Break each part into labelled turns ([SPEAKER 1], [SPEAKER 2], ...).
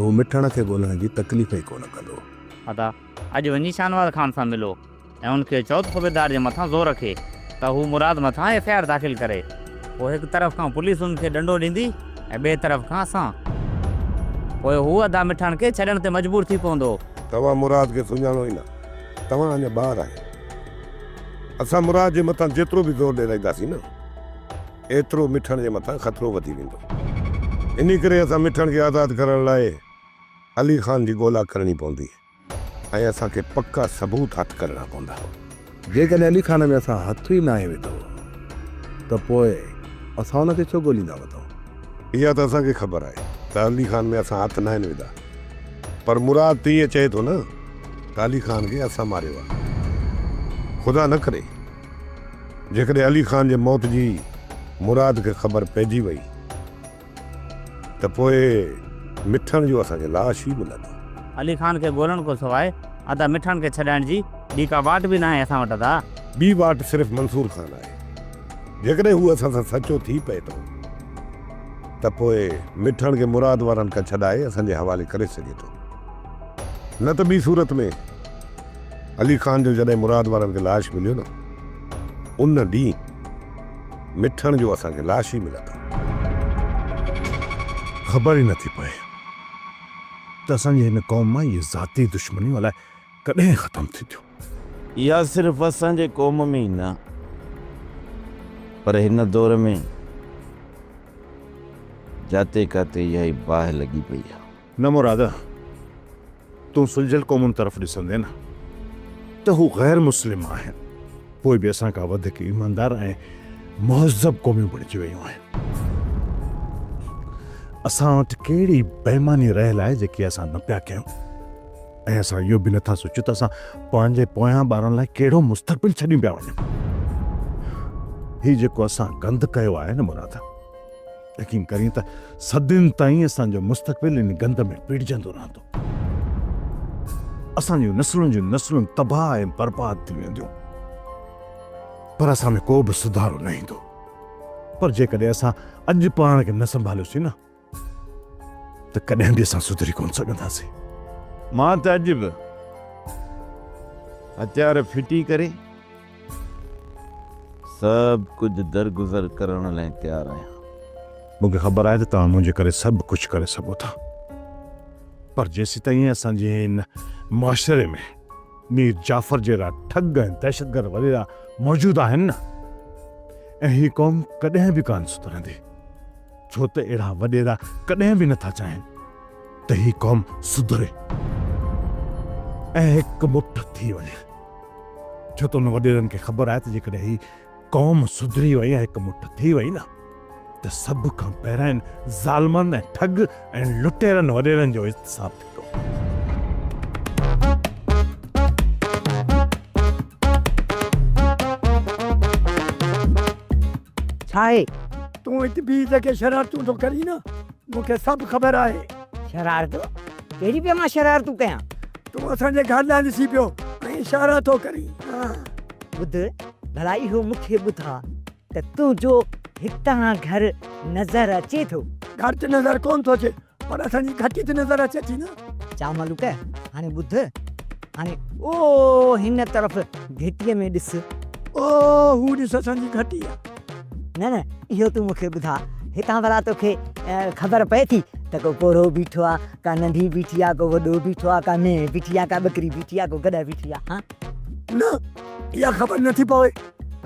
[SPEAKER 1] हू मिठण खे ॻोल्हण जी तकलीफ़ ई कोन कंदो।
[SPEAKER 2] अदा अॼु वञी शानवाज़ ख़ान सां मिलो ऐं उनखे चओ त सूबेदार जे मथां ज़ोर रखे त हू मुराद मथां FIR दाख़िल करे। पोइ हिकु तरफ़ खां पुलिस उनखे ॾंडो ॾींदी ऐं ॿिए तरफ़ खां असां। पोइ हू अदा मिठण खे छॾण ते मजबूर थी पवंदो।
[SPEAKER 1] तव्हां मुराद खे सुञाणो ई न, तव्हां अञा ॿार आहियो। असां मुराद जे मथां जेतिरो बि ज़ोर ॾेराईंदासीं न, एतिरो मिठण जे मथां ख़तरो वधी वेंदो। इन करे असां मिठण खे आज़ादु करण लाइ अली ख़ान जी ॻोल्हा करणी पवंदी ऐं असांखे पक्का सबूत हथु करणा पवंदा। जेकॾहिं अली ख़ान में असां हथु ई न आहे वेठो त पोइ असां हुनखे छो ॻोल्हींदा वठूं? इहा त असांखे ख़बर आहे त अली ख़ान में असां हथु न आहिनि विधा, पर मुराद त ईअं चए थो न त अली ख़ान खे असां मारियो आहे। ख़ुदा न करे जेकॾहिं अली ख़ान जे मौत जी मुराद खे ख़बर पइजी वई त पोइ मिठण जो असांखे लाश ई मिलंदो।
[SPEAKER 2] अली ख़ान खे ॻोल्हण खां सवाइ अदा मिठण खे छॾाइण जी ॿी का वाट बि न आहे असां वटि। अदा
[SPEAKER 1] ॿी वाट सिर्फ़ु मंसूर ख़ान आहे। जेकॾहिं हू असां सां सचो थी पए थो त पोइ मिठण खे मुराद वारनि खां छॾाए असांजे हवाले करे सघे थो। न त ॿी सूरत में अली ख़ान जो जॾहिं मुराद वारनि खे लाश मिलियो न, उन ॾींहुं मिठण जो असांखे लाश ई मिलंदो। ख़बर ई नथी पए त असांजी हिन क़ौम मां इहे ज़ाती दुश्मनियूं अलाए कॾहिं ख़तमु थींदियूं।
[SPEAKER 3] इहा सिर्फ़ु असांजे क़ौम में ई न, पर हिन दौर में जाते काथे इहा ई बाहि लॻी पई आहे।
[SPEAKER 1] न मुराद, तूं सुलझियल क़ौमुनि तरफ़ ॾिसंदे न त हू ग़ैर मुस्लिम आहिनि, पोइ बि असां खां वधीक ईमानदार ऐं मुहज़ब क़ौमियूं बणिजी वियूं आहिनि। असां वटि कहिड़ी बेईमानी रहियल आहे जेकी असां न पिया कयूं, ऐं असां इहो बि नथा सोचियूं त असां पंहिंजे पोयां ॿारनि लाइ कहिड़ो मुस्तक़बिल छॾी पिया वञूं। हीउ जेको असां गंद कयो आहे न मुराद, यकीन करीं त सदियुनि ताईं असांजो मुस्तक़बिल इन गंद में पीड़जंदो रहंदो। असांजूं नस्लुनि जूं नस्लुनि तबाह ऐं बर्बाद थी वेंदियूं, पर असां में को बि सुधारो न ईंदो। पर जेकॾहिं असां अॼु पाण खे न संभालियोसीं न त कॾहिं बि असां सुधरी कोन सघंदासीं।
[SPEAKER 3] मां त अॼु बि हथियार फिटी करे सभु कुझु दरगुज़र करण लाइ तयारु आहियां।
[SPEAKER 1] मूंखे ख़बर आहे त तव्हां मुंहिंजे करे सभु कुझु करे सघो था, पर जेसीं ताईं असांजे हिन मुआशरे में मीर जाफ़र जहिड़ा ठग ऐं दहशतगर्द वॾेरा मौजूदु आहिनि न, ऐं हीअ क़ौम कॾहिं बि कान सुधरंदी, छो त अहिड़ा वॾेरा कॾहिं बि नथा चाहिनि त हीअ क़ौम सुधरे ऐं हिकु मुठ थी वञे। छो त उन वॾेरनि खे ख़बर आहे त जेकॾहिं हीअ क़ौम सुधरी वई ऐं हिकु मुठ थी वई न त सभ खां पहिरियों ज़ालमनि ऐं ठग ऐं लुटेरनि वॾेरनि जो इस्तिसाब थींदो।
[SPEAKER 4] छा आहे? तूं हिते बीह जेके शरारतूं थो करी न, मूंखे सभु ख़बर आहे।
[SPEAKER 5] शरारतूं? कहिड़ी पिया मां शरारतूं कयां?
[SPEAKER 4] तूं असांजे घर लाइ ॾिसी पियो ऐं इशारा थो करी।
[SPEAKER 5] ॿुध, भला इहो मूंखे ॿुधा त तुंहिंजो हितां घर नज़र अचे थो?
[SPEAKER 4] घर त नज़र कोन थो अचे, पर असांजी घटी त नज़र अचे थी न।
[SPEAKER 5] चा मालूक, हाणे ॿुध, हाणे ओ हिन तरफ़ घिटीअ में ॾिस।
[SPEAKER 4] ओ हू ॾिस असांजी घटी आहे।
[SPEAKER 5] न न, इहो तूं मूंखे ॿुधा, हितां भला तोखे ख़बर पए थी त को पोरो बीठो आहे, का नंढी बीठी आहे, को वॾो बीठो आहे, का मेंह बीठी आहे, का ॿकरी बीठी आहे, को गॾा बीठी आहे? हा
[SPEAKER 4] न, इहा ख़बर नथी पवे।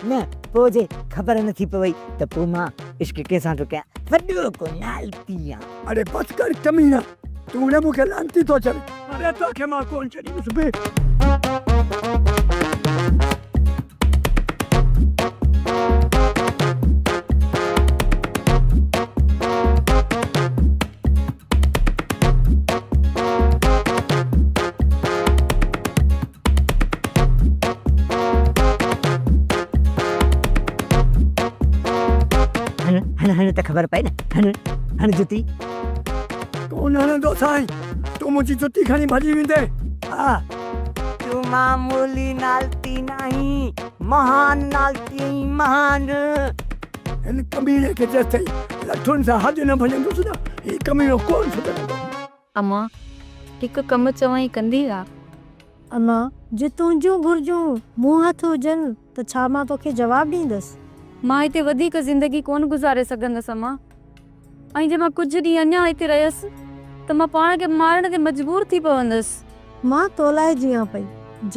[SPEAKER 5] न, पोइ जे ख़बर नथी पवई त पोइ मां इश्क कंहिंसां थो कयां? वॾो को लालती आहे।
[SPEAKER 4] अरे बस कर कमीना, तूं न मूंखे लानती थो चवे। अरे तोखे मां कोन छॾींदुसि बे।
[SPEAKER 5] हन त ख़बर पए न। हन जुती।
[SPEAKER 4] कोन हणंदो साईं, तूं मुंहिंजी जुती खणी भॼी वेंदे।
[SPEAKER 5] हा, तूं मामूली नालती नहीं, महान नालती, महान।
[SPEAKER 4] हिन कमीने खे जेसि ताईं लठुनि सां हद न भॼंदुसि न, हीउ कमीनो कोन सुधरंदो।
[SPEAKER 6] अम्मा हिकु कमु चवाई कंदी आहे?
[SPEAKER 7] अम्मा जे तुंहिंजूं घुर्जूं मूं हथ हुजनि त छा मां तोखे जवाबु ॾींदसि?
[SPEAKER 6] मां हिते वधीक ज़िंदगी कोन गुज़ारे सघंदसि अम्मा। ऐं जे मां कुझु ॾींहं अञा हिते रहियसि त मां पाण खे मारण ते मजबूर थी पवंदसि।
[SPEAKER 7] मां तो लाइ जियां पई,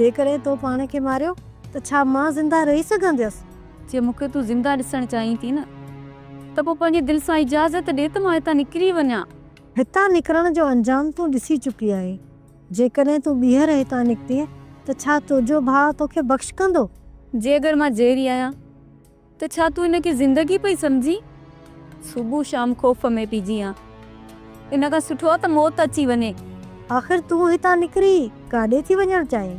[SPEAKER 7] जेकॾहिं तो पाण खे मारियो त छा मां ज़िंदा रही सघंदसि?
[SPEAKER 6] जे मूंखे तूं ज़िंदा ॾिसणु चाहीं थी न त पोइ पंहिंजे दिलि सां इजाज़त ॾे त मां हितां निकिरी वञा।
[SPEAKER 7] हितां निकिरण जो अंजाम तूं ॾिसी चुकी आहे। जेकॾहिं तूं ॿीहर हितां निकितीअ त छा तुंहिंजो भाउ तोखे बख़्श कंदो?
[SPEAKER 6] जे अगरि मां जहिड़ी आहियां त छा तूं हिनखे ज़िंदगी पई सम्झी? सुबुह शाम ख़ौफ़ में पइजी आ। इन खां सुठो आहे त मौत अची वञे।
[SPEAKER 7] आख़िर तूं हितां निकिरी काॾे थी वञणु चाहीं?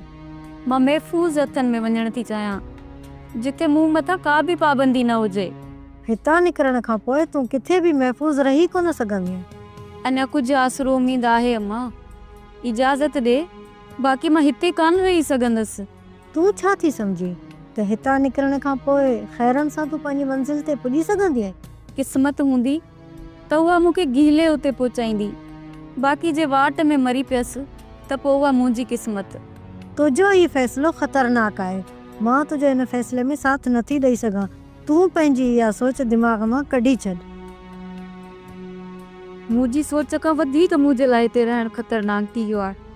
[SPEAKER 6] मां महफ़ूज़ हथनि में वञणु थी चाहियां, जिते मूं मथां का बि पाबंदी न हुजे।
[SPEAKER 7] हितां निकिरण खां पोइ तूं किथे बि महफ़ूज़ रही कोन सघंदीअं।
[SPEAKER 6] अञा कुझु आसरो उमेद आहे अम्मा, इजाज़त ॾे, बाक़ी मां हिते कान रही सघंदसि।
[SPEAKER 7] तूं छा थी सम्झी त हितां निकिरण खां पोइ ख़ैरनि सां तूं पंहिंजी मंज़िल ते पुॼी सघंदी आहीं?
[SPEAKER 6] क़िस्मत हूंदी त उहा मूंखे गीले उते पहुचाईंदी, बाक़ी जे वाट में मरी पियसि त पोइ उहा मुंहिंजी क़िस्मत।
[SPEAKER 7] तुंहिंजो हीउ फ़ैसिलो ख़तरनाक आहे। मां तुंहिंजे हिन फ़ैसिले में साथ नथी ॾेई सघां। तूं पंहिंजी इहा सोच दिमाग़ मां कढी छॾ।
[SPEAKER 6] मुंहिंजी सोच खां वधीक मुंहिंजे लाइ हिते रहणु ख़तरनाक थी वियो आहे।